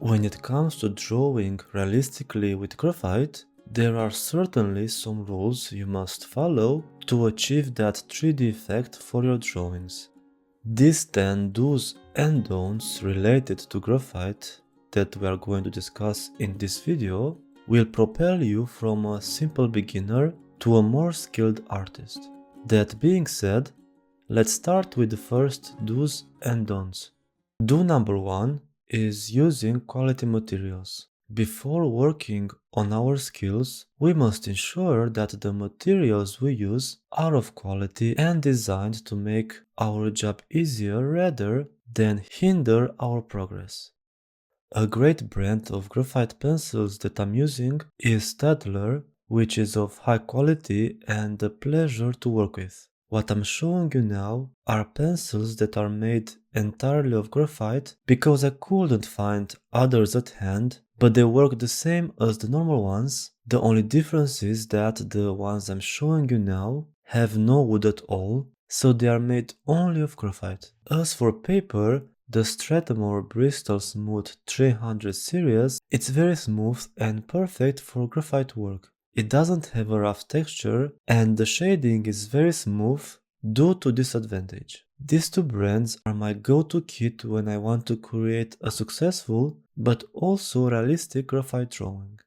When it comes to drawing realistically with graphite, there are certainly some rules you must follow to achieve that 3D effect for your drawings. These 10 do's and don'ts related to graphite that we are going to discuss in this video will propel you from a simple beginner to a more skilled artist. That being said, let's start with the first do's and don'ts. Do number 1 is using quality materials. Before working on our skills, we must ensure that the materials we use are of quality and designed to make our job easier rather than hinder our progress. A great brand of graphite pencils that I'm using is Staedtler, which is of high quality and a pleasure to work with. What I'm showing you now are pencils that are made entirely of graphite because I couldn't find others at hand, but they work the same as the normal ones. The only difference is that the ones I'm showing you now have no wood at all, so they are made only of graphite. As for paper, the Strathmore Bristol Smooth 300 series, it's very smooth and perfect for graphite work. It doesn't have a rough texture and the shading is very smooth due to this advantage. These two brands are my go-to kit when I want to create a successful but also realistic graphite drawing.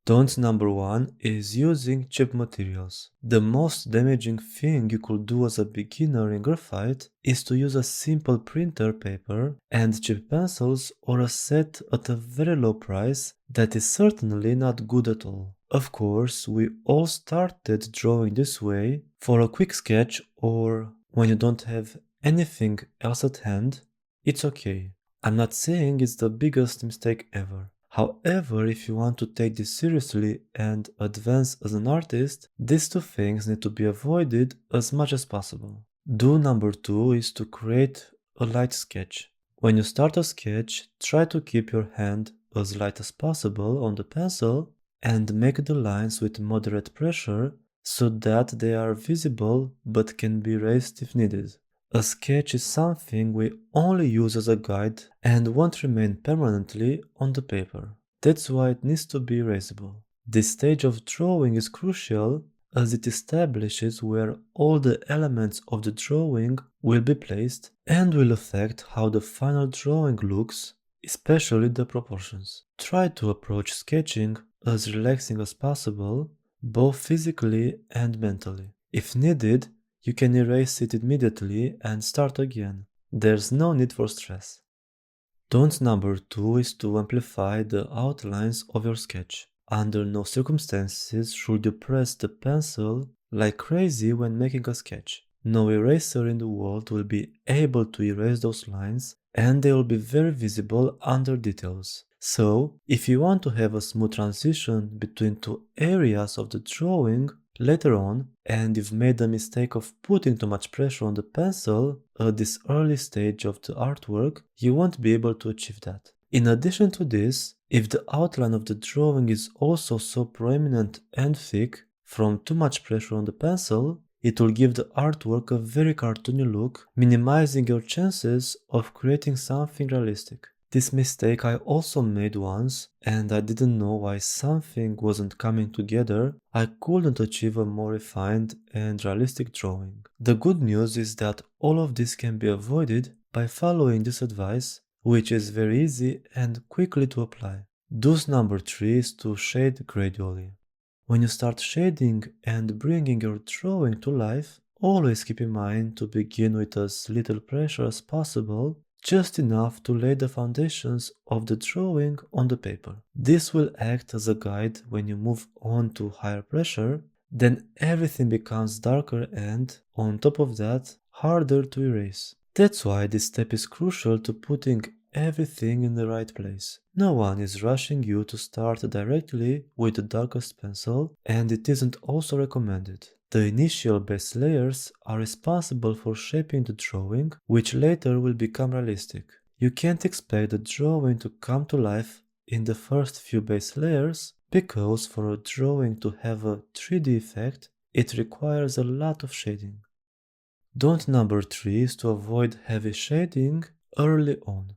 Don't number 1 is using cheap materials. The most damaging thing you could do as a beginner in graphite is to use a simple printer paper and cheap pencils or a set at a very low price that is certainly not good at all. Of course, we all started drawing this way for a quick sketch or when you don't have anything else at hand, it's okay. I'm not saying it's the biggest mistake ever. However, if you want to take this seriously and advance as an artist, these two things need to be avoided as much as possible. Do number 2 is to create a light sketch. When you start a sketch, try to keep your hand as light as possible on the pencil and make the lines with moderate pressure so that they are visible but can be erased if needed. A sketch is something we only use as a guide and won't remain permanently on the paper. That's why it needs to be erasable. This stage of drawing is crucial as it establishes where all the elements of the drawing will be placed and will affect how the final drawing looks, especially the proportions. Try to approach sketching as relaxing as possible, both physically and mentally. If needed, you can erase it immediately and start again. There's no need for stress. Don't number 2 is to amplify the outlines of your sketch. Under no circumstances should you press the pencil like crazy when making a sketch. No eraser in the world will be able to erase those lines and they will be very visible under details. So, if you want to have a smooth transition between two areas of the drawing later on, and you've made the mistake of putting too much pressure on the pencil at this early stage of the artwork, you won't be able to achieve that. In addition to this, if the outline of the drawing is also so prominent and thick from too much pressure on the pencil, it will give the artwork a very cartoony look, minimizing your chances of creating something realistic. This mistake I also made once, and I didn't know why something wasn't coming together. I couldn't achieve a more refined and realistic drawing. The good news is that all of this can be avoided by following this advice, which is very easy and quickly to apply. Do's number 3 is to shade gradually. When you start shading and bringing your drawing to life, always keep in mind to begin with as little pressure as possible, just enough to lay the foundations of the drawing on the paper. This will act as a guide when you move on to higher pressure, then everything becomes darker and, on top of that, harder to erase. That's why this step is crucial to putting everything in the right place. No one is rushing you to start directly with the darkest pencil, and it isn't also recommended. The initial base layers are responsible for shaping the drawing, which later will become realistic. You can't expect the drawing to come to life in the first few base layers, because for a drawing to have a 3D effect, it requires a lot of shading. Don't number 3 is to avoid heavy shading early on.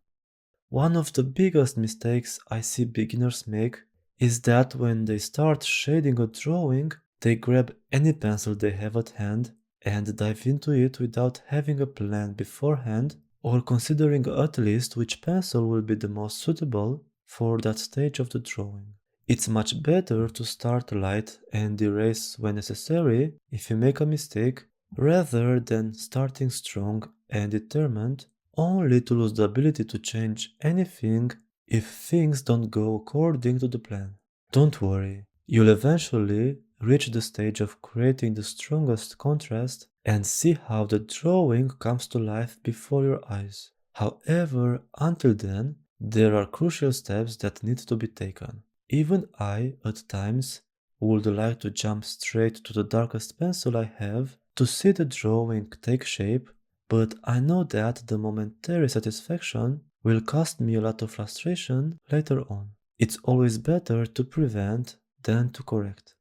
One of the biggest mistakes I see beginners make is that when they start shading a drawing, they grab any pencil they have at hand and dive into it without having a plan beforehand or considering at least which pencil will be the most suitable for that stage of the drawing. It's much better to start light and erase when necessary if you make a mistake, rather than starting strong and determined only to lose the ability to change anything if things don't go according to the plan. Don't worry, you'll eventually reach the stage of creating the strongest contrast and see how the drawing comes to life before your eyes. However, until then, there are crucial steps that need to be taken. Even I, at times, would like to jump straight to the darkest pencil I have to see the drawing take shape, but I know that the momentary satisfaction will cost me a lot of frustration later on. It's always better to prevent than to correct.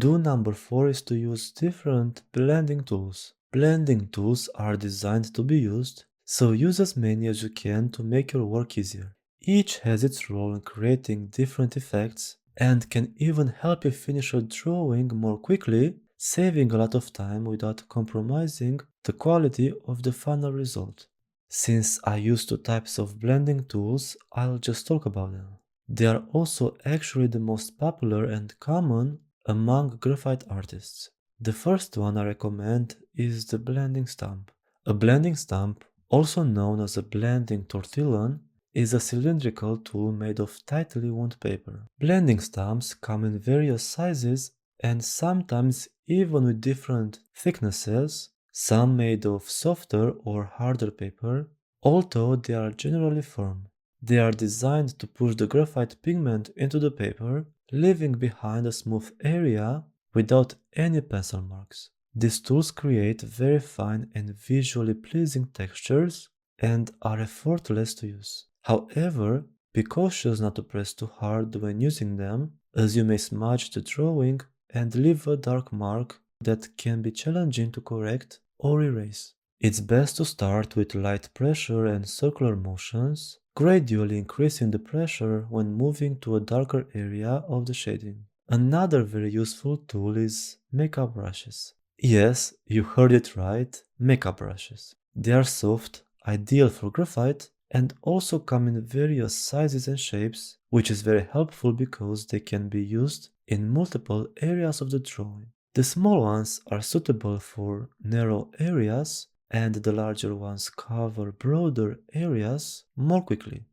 Do number 4 is to use different blending tools. Blending tools are designed to be used, so use as many as you can to make your work easier. Each has its role in creating different effects and can even help you finish a drawing more quickly, saving a lot of time without compromising the quality of the final result. Since I use two types of blending tools, I'll just talk about them. They are also actually the most popular and common among graphite artists. The first one I recommend is the blending stamp. A blending stamp, also known as a blending tortillon, is a cylindrical tool made of tightly wound paper. Blending stamps come in various sizes and sometimes even with different thicknesses, some made of softer or harder paper, although they are generally firm. They are designed to push the graphite pigment into the paper, leaving behind a smooth area without any pencil marks. These tools create very fine and visually pleasing textures and are effortless to use. However, be cautious not to press too hard when using them, as you may smudge the drawing and leave a dark mark that can be challenging to correct or erase. It's best to start with light pressure and circular motions, gradually increasing the pressure when moving to a darker area of the shading. Another very useful tool is makeup brushes. Yes, you heard it right, makeup brushes. They are soft, ideal for graphite, and also come in various sizes and shapes, which is very helpful because they can be used in multiple areas of the drawing. The small ones are suitable for narrow areas, and the larger ones cover broader areas more quickly.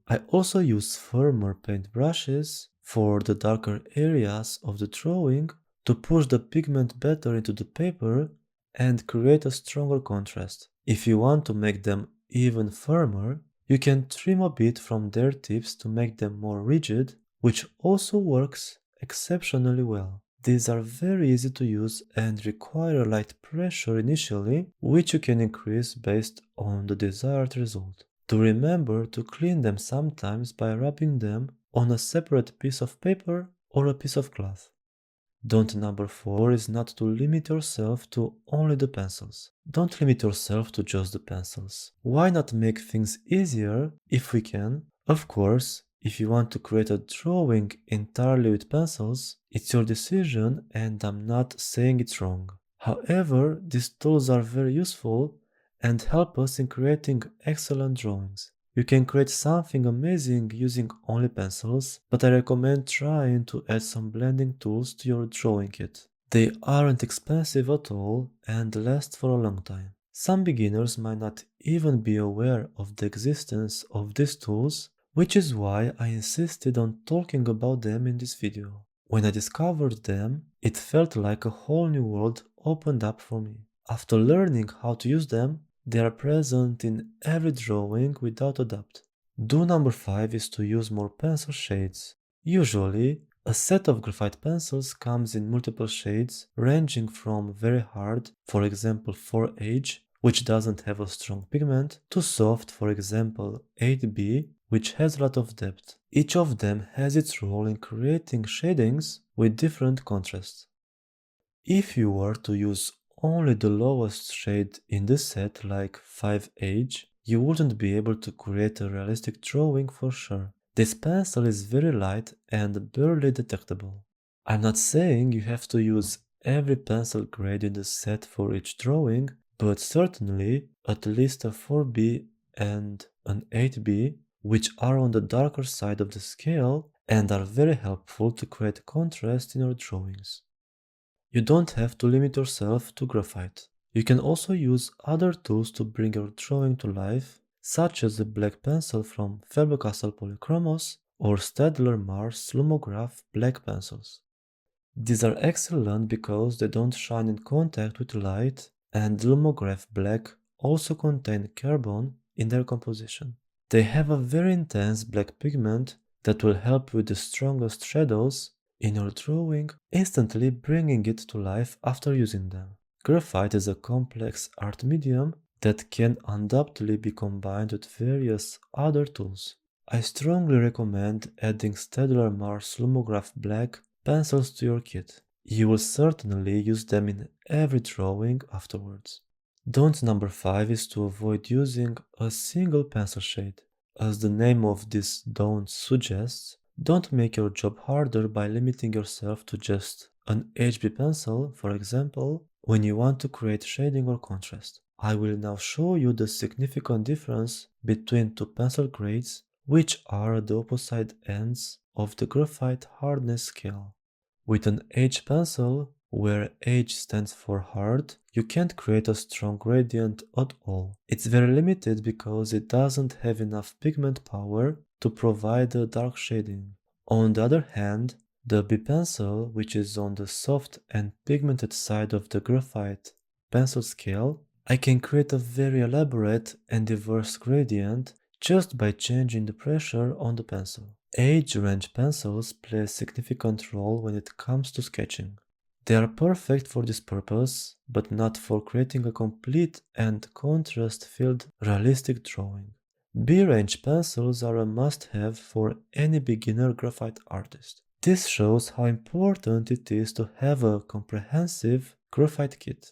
I also use firmer paint brushes for the darker areas of the drawing to push the pigment better into the paper and create a stronger contrast. If you want to make them even firmer, you can trim a bit from their tips to make them more rigid, which also works exceptionally well. These are very easy to use and require light pressure initially, which you can increase based on the desired result. Do remember to clean them sometimes by rubbing them on a separate piece of paper or a piece of cloth. Don't number 4 is not to limit yourself to only the pencils. Don't limit yourself to just the pencils. Why not make things easier if we can? Of course, if you want to create a drawing entirely with pencils, it's your decision and I'm not saying it's wrong. However, these tools are very useful and help us in creating excellent drawings. You can create something amazing using only pencils, but I recommend trying to add some blending tools to your drawing kit. They aren't expensive at all and last for a long time. Some beginners might not even be aware of the existence of these tools, which is why I insisted on talking about them in this video. When I discovered them, it felt like a whole new world opened up for me. After learning how to use them, they are present in every drawing without a doubt. Do number 5 is to use more pencil shades. Usually, a set of graphite pencils comes in multiple shades ranging from very hard, for example 4H, which doesn't have a strong pigment, to soft, for example 8B, which has a lot of depth. Each of them has its role in creating shadings with different contrasts. If you were to use only the lowest shade in the set, like 5H, you wouldn't be able to create a realistic drawing for sure. This pencil is very light and barely detectable. I'm not saying you have to use every pencil grade in the set for each drawing, but certainly at least a 4B and an 8B, which are on the darker side of the scale and are very helpful to create contrast in your drawings. You don't have to limit yourself to graphite. You can also use other tools to bring your drawing to life, such as the black pencil from Faber-Castell Polychromos or Staedtler Mars Lumograph black pencils. These are excellent because they don't shine in contact with light, and Lumograph black also contain carbon in their composition. They have a very intense black pigment that will help with the strongest shadows in your drawing, instantly bringing it to life after using them. Graphite is a complex art medium that can undoubtedly be combined with various other tools. I strongly recommend adding Staedtler Mars Lumograph Black pencils to your kit. You will certainly use them in every drawing afterwards. Don't number 5 is to avoid using a single pencil shade. As the name of this don't suggests, don't make your job harder by limiting yourself to just an HB pencil, for example, when you want to create shading or contrast. I will now show you the significant difference between two pencil grades, which are at the opposite ends of the graphite hardness scale. With an H pencil, where H stands for hard, you can't create a strong gradient at all. It's very limited because it doesn't have enough pigment power to provide a dark shading. On the other hand, the B pencil, which is on the soft and pigmented side of the graphite pencil scale, I can create a very elaborate and diverse gradient just by changing the pressure on the pencil. Age range pencils play a significant role when it comes to sketching. They are perfect for this purpose, but not for creating a complete and contrast-filled realistic drawing. B-range pencils are a must-have for any beginner graphite artist. This shows how important it is to have a comprehensive graphite kit.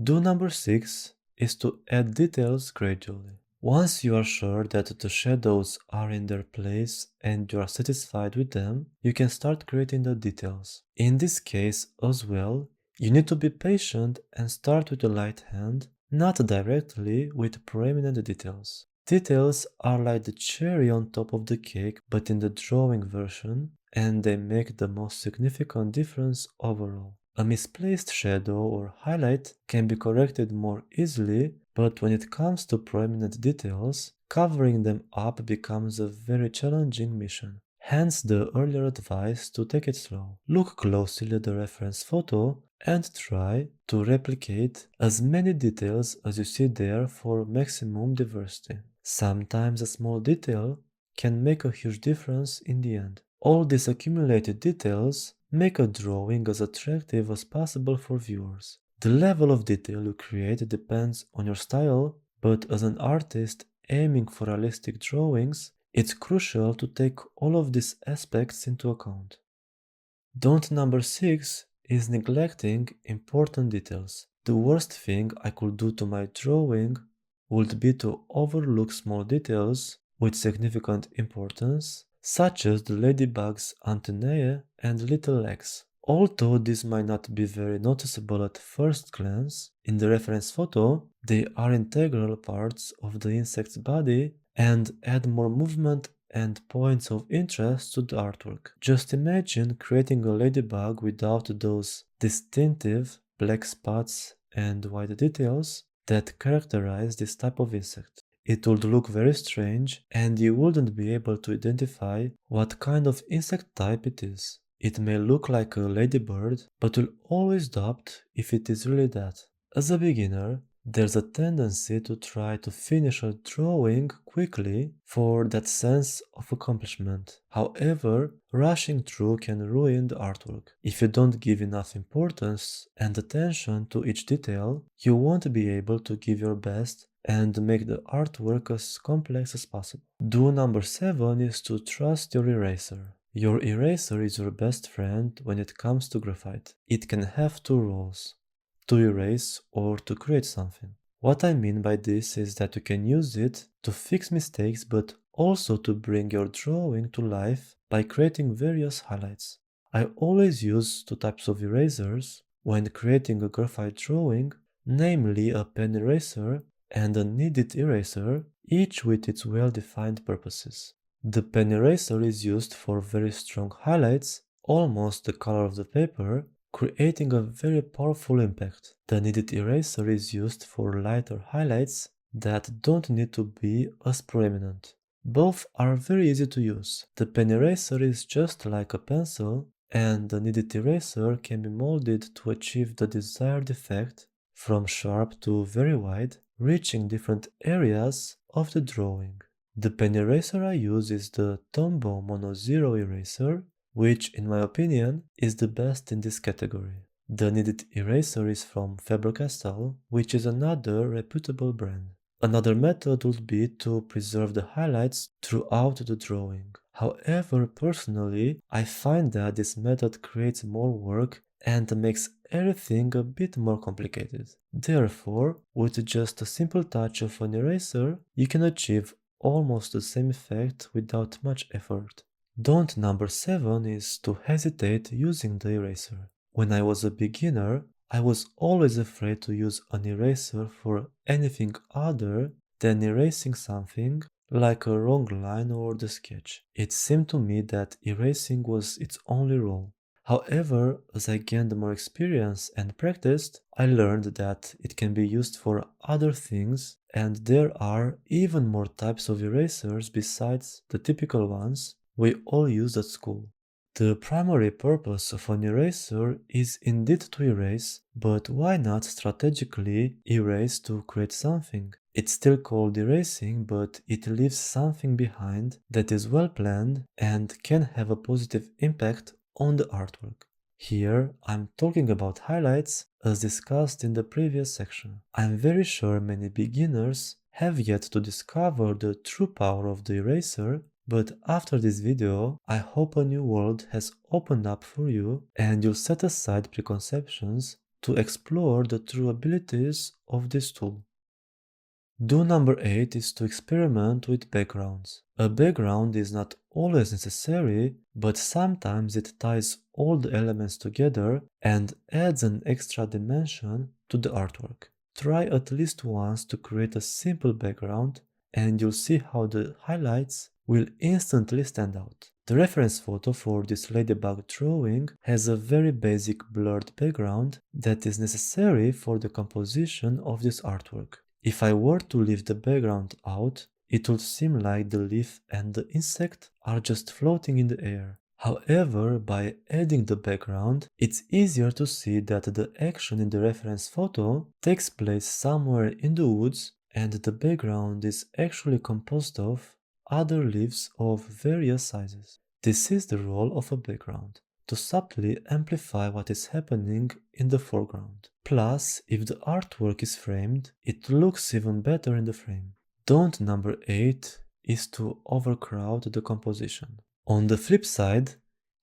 Do number 6 is to add details gradually. Once you are sure that the shadows are in their place and you are satisfied with them, you can start creating the details. In this case as well, you need to be patient and start with the light hand, not directly with prominent details. Details are like the cherry on top of the cake, but in the drawing version, and they make the most significant difference overall. A misplaced shadow or highlight can be corrected more easily, but when it comes to prominent details, covering them up becomes a very challenging mission. Hence the earlier advice to take it slow. Look closely at the reference photo and try to replicate as many details as you see there for maximum diversity. Sometimes a small detail can make a huge difference in the end. All these accumulated details make a drawing as attractive as possible for viewers. The level of detail you create depends on your style, but as an artist aiming for realistic drawings, it's crucial to take all of these aspects into account. Don't number 6 is neglecting important details. The worst thing I could do to my drawing would be to overlook small details with significant importance, such as the ladybug's antennae and little legs. Although this might not be very noticeable at first glance, in the reference photo, they are integral parts of the insect's body and add more movement and points of interest to the artwork. Just imagine creating a ladybug without those distinctive black spots and white details that characterize this type of insect. It would look very strange and you wouldn't be able to identify what kind of insect type it is. It may look like a ladybird, but you'll always doubt if it is really that. As a beginner, there's a tendency to try to finish a drawing quickly for that sense of accomplishment. However, rushing through can ruin the artwork. If you don't give enough importance and attention to each detail, you won't be able to give your best and make the artwork as complex as possible. Do number 7 is to trust your eraser. Your eraser is your best friend when it comes to graphite. It can have two roles: to erase or to create something. What I mean by this is that you can use it to fix mistakes but also to bring your drawing to life by creating various highlights. I always use two types of erasers when creating a graphite drawing, namely a pen eraser and a kneaded eraser, each with its well-defined purposes. The pen eraser is used for very strong highlights, almost the color of the paper, creating a very powerful impact. The kneaded eraser is used for lighter highlights that don't need to be as prominent. Both are very easy to use. The pen eraser is just like a pencil, and the kneaded eraser can be molded to achieve the desired effect from sharp to very wide, reaching different areas of the drawing. The pen eraser I use is the Tombow Mono Zero eraser, which in my opinion is the best in this category. The kneaded eraser is from Faber-Castell, which is another reputable brand. Another method would be to preserve the highlights throughout the drawing. However, personally, I find that this method creates more work and makes everything a bit more complicated. Therefore, with just a simple touch of an eraser, you can achieve almost the same effect without much effort. Don't number 7 is to hesitate using the eraser. When I was a beginner, I was always afraid to use an eraser for anything other than erasing something like a wrong line or the sketch. It seemed to me that erasing was its only role. However, as I gained more experience and practiced, I learned that it can be used for other things, and there are even more types of erasers besides the typical ones we all use at school. The primary purpose of an eraser is indeed to erase, but why not strategically erase to create something? It's still called erasing, but it leaves something behind that is well planned and can have a positive impact on the artwork. Here, I'm talking about highlights as discussed in the previous section. I'm very sure many beginners have yet to discover the true power of the eraser, but after this video, I hope a new world has opened up for you and you'll set aside preconceptions to explore the true abilities of this tool. Do number 8 is to experiment with backgrounds. A background is not always necessary, but sometimes it ties all the elements together and adds an extra dimension to the artwork. Try at least once to create a simple background and you'll see how the highlights will instantly stand out. The reference photo for this ladybug drawing has a very basic blurred background that is necessary for the composition of this artwork. If I were to leave the background out, it would seem like the leaf and the insect are just floating in the air. However, by adding the background, it's easier to see that the action in the reference photo takes place somewhere in the woods and the background is actually composed of other leaves of various sizes. This is the role of a background, to subtly amplify what is happening in the foreground. Plus, if the artwork is framed, it looks even better in the frame. Don't number 8 is to overcrowd the composition. On the flip side,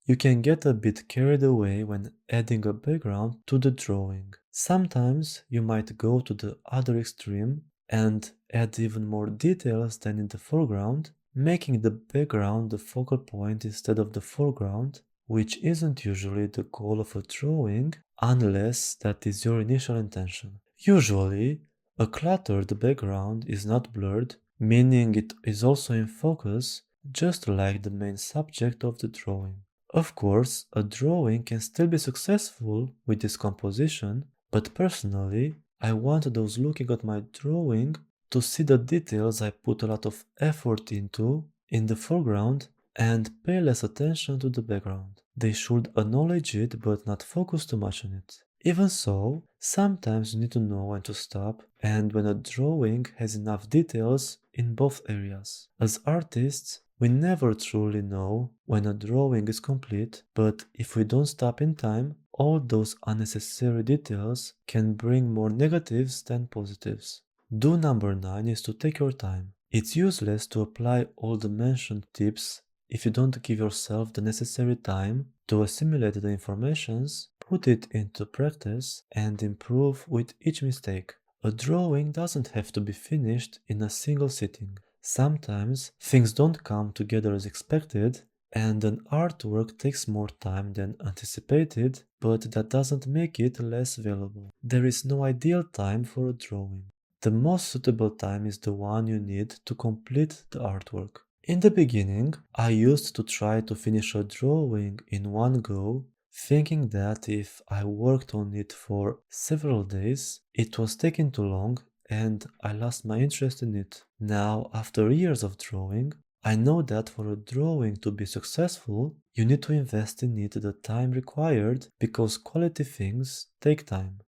you can get a bit carried away when adding a background to the drawing. Sometimes you might go to the other extreme and add even more details than in the foreground, making the background the focal point instead of the foreground, which isn't usually the goal of a drawing unless that is your initial intention. Usually, a cluttered background is not blurred, meaning it is also in focus, just like the main subject of the drawing. Of course, a drawing can still be successful with this composition, but personally, I want those looking at my drawing to see the details I put a lot of effort into in the foreground and pay less attention to the background. They should acknowledge it but not focus too much on it. Even so, sometimes you need to know when to stop and when a drawing has enough details in both areas. As artists, we never truly know when a drawing is complete, but if we don't stop in time, all those unnecessary details can bring more negatives than positives. Do number 9 is to take your time. It's useless to apply all the mentioned tips if you don't give yourself the necessary time to assimilate the informations, put it into practice, and improve with each mistake. A drawing doesn't have to be finished in a single sitting. Sometimes things don't come together as expected, and an artwork takes more time than anticipated, but that doesn't make it less valuable. There is no ideal time for a drawing. The most suitable time is the one you need to complete the artwork. In the beginning, I used to try to finish a drawing in one go, thinking that if I worked on it for several days, it was taking too long and I lost my interest in it. Now, after years of drawing, I know that for a drawing to be successful, you need to invest in it the time required because quality things take time.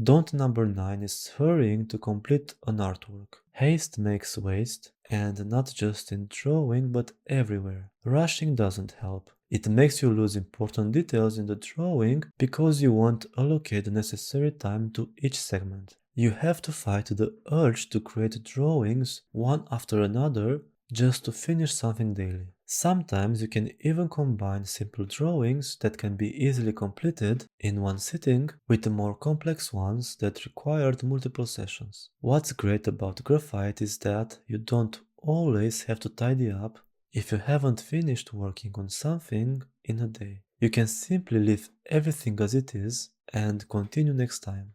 Don't number 9 is hurrying to complete an artwork. Haste makes waste, and not just in drawing but everywhere. Rushing doesn't help. It makes you lose important details in the drawing because you won't allocate the necessary time to each segment. You have to fight the urge to create drawings one after another just to finish something daily. Sometimes you can even combine simple drawings that can be easily completed in one sitting with the more complex ones that required multiple sessions. What's great about graphite is that you don't always have to tidy up if you haven't finished working on something in a day. You can simply leave everything as it is and continue next time.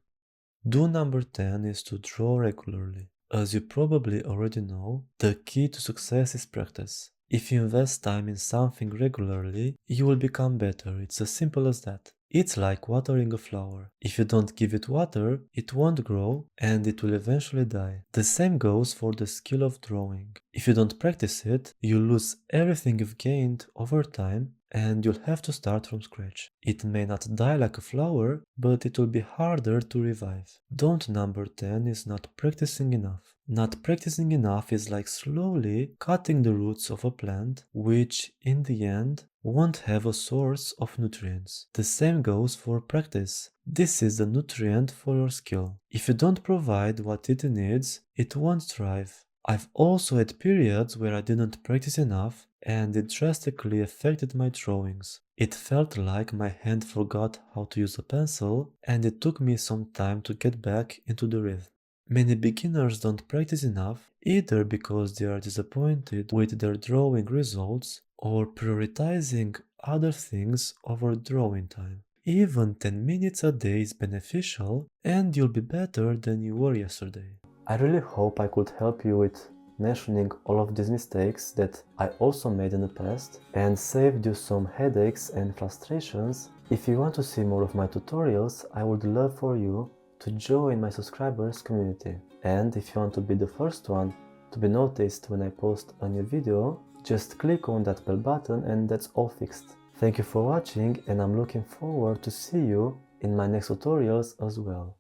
Do number 10 is to draw regularly. As you probably already know, the key to success is practice. If you invest time in something regularly, you will become better. It's as simple as that. It's like watering a flower. If you don't give it water, it won't grow and it will eventually die. The same goes for the skill of drawing. If you don't practice it, you lose everything you've gained over time and you'll have to start from scratch. It may not die like a flower, but it will be harder to revive. Don't number 10 is not practicing enough. Not practicing enough is like slowly cutting the roots of a plant, which in the end won't have a source of nutrients. The same goes for practice. This is the nutrient for your skill. If you don't provide what it needs, it won't thrive. I've also had periods where I didn't practice enough and it drastically affected my drawings. It felt like my hand forgot how to use a pencil and it took me some time to get back into the rhythm. Many beginners don't practice enough either because they are disappointed with their drawing results or prioritizing other things over drawing time. Even 10 minutes a day is beneficial and you'll be better than you were yesterday. I really hope I could help you with mentioning all of these mistakes that I also made in the past and saved you some headaches and frustrations. If you want to see more of my tutorials, I would love for you to join my subscribers community. And if you want to be the first one to be noticed when I post a new video, just click on that bell button and that's all fixed. Thank you for watching and I'm looking forward to see you in my next tutorials as well.